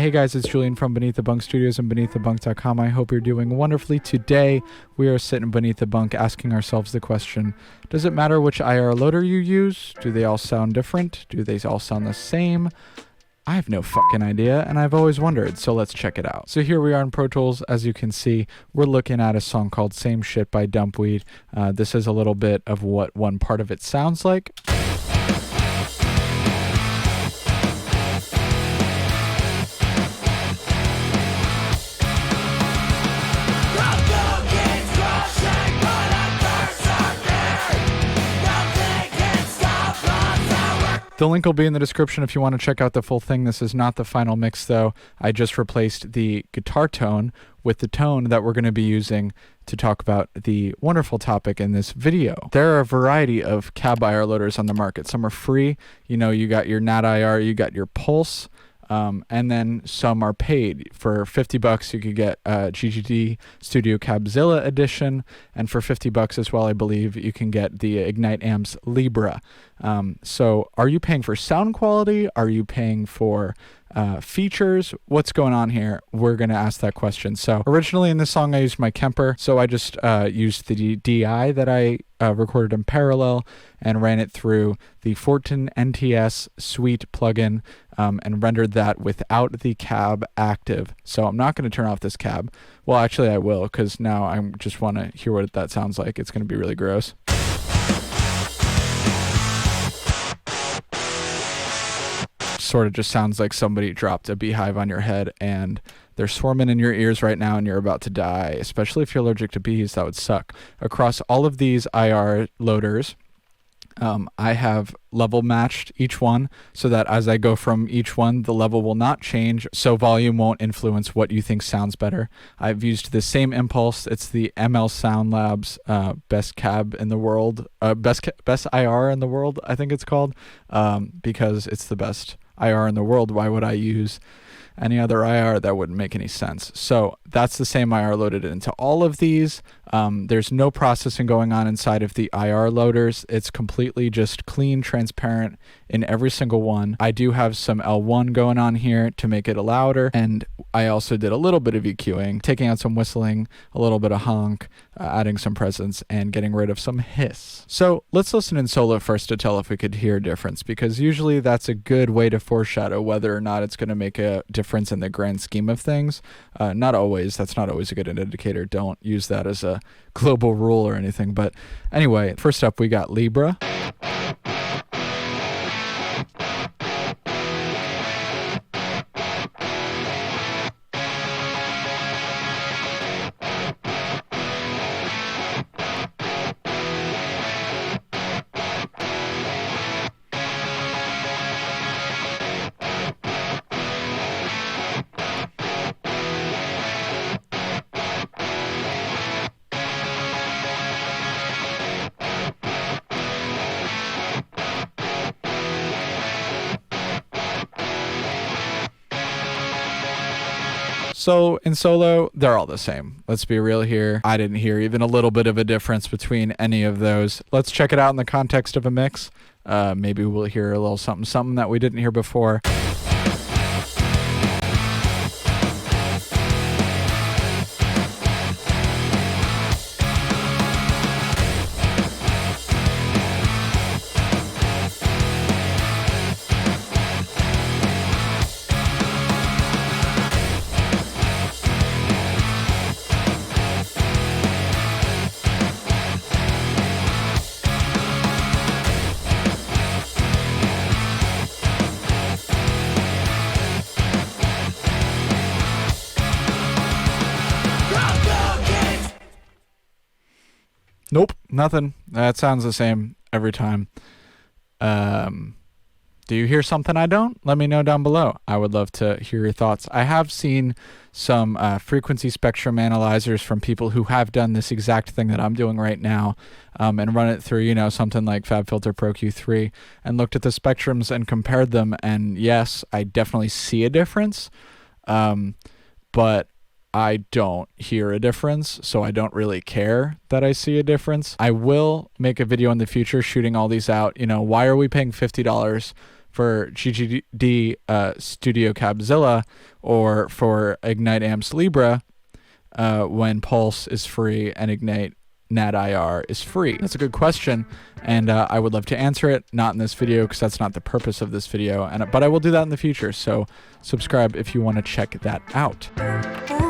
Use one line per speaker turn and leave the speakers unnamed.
Hey guys, it's Julian from Beneath the Bunk Studios and BeneathTheBunk.com. I hope you're doing wonderfully. Today, we are sitting beneath the bunk asking ourselves the question, does it matter which IR loader you use? Do they all sound different? Do they all sound the same? I have no fucking idea, and I've always wondered, so let's check it out. So here we are in Pro Tools. As you can see, we're looking at a song called Same Shit by Dumpweed. This is a little bit of what one part of it sounds like. The link will be in the description if you want to check out the full thing. This is not the final mix though. I just replaced the guitar tone with the tone that we're going to be using to talk about the wonderful topic in this video. There are a variety of cab IR loaders on the market. Some are free. You know, you got your Nat IR, you got your Pulse, and then some are paid. For $50 you could get GGD Studio Cabzilla edition, and for $50 as well, I believe, you can get the Ignite Amps Libra. So are you paying for sound quality? Are you paying for features? What's going on here? We're going to ask that question. So originally in this song I used my Kemper, so I just used the DI that I recorded in parallel and ran it through the Worden NTS Suite plugin and rendered that without the cab active. So I'm not going to turn off this cab. Well, actually I will, because now I just want to hear what that sounds like. It's going to be really gross. Sort of just sounds like somebody dropped a beehive on your head and they're swarming in your ears right now and you're about to die, especially if you're allergic to bees. That would suck. Across all of these IR loaders, I have level matched each one so that as I go from each one, the level will not change, so volume won't influence what you think sounds better. I've used the same impulse. It's the ML Sound Labs best cab in the world, best IR in the world, I think it's called, because it's the best IR in the world. Why would I use any other IR? That wouldn't make any sense. So that's the same IR loaded into all of these. There's no processing going on inside of the IR loaders. It's completely just clean, transparent in every single one. I do have some L1 going on here to make it louder, and I also did a little bit of EQing, taking out some whistling, a little bit of honk, adding some presence, and getting rid of some hiss. So let's listen in solo first to tell if we could hear a difference, because usually that's a good way to foreshadow whether or not it's going to make a difference in the grand scheme of things. Not always. That's not always a good indicator. Don't use that as a global rule or anything. But anyway, first up we got Libra. So in solo, they're all the same. Let's be real here. I didn't hear even a little bit of a difference between any of those. Let's check it out in the context of a mix. Maybe we'll hear a little something that we didn't hear before. Nope, nothing. That sounds the same every time. Do you hear something I don't? Let me know down below. I would love to hear your thoughts. I have seen some frequency spectrum analyzers from people who have done this exact thing that I'm doing right now, and run it through, you know, something like FabFilter Pro Q3 and looked at the spectrums and compared them. And yes, I definitely see a difference, but I don't hear a difference, so I don't really care that I see a difference. I will make a video in the future shooting all these out. You know, why are we paying $50 for GGD Studio Cabzilla or for Ignite Amps Libra when Pulse is free and Ignite NAT/IR is free? That's a good question, and I would love to answer it. Not in this video, because that's not the purpose of this video, but I will do that in the future, so subscribe if you want to check that out.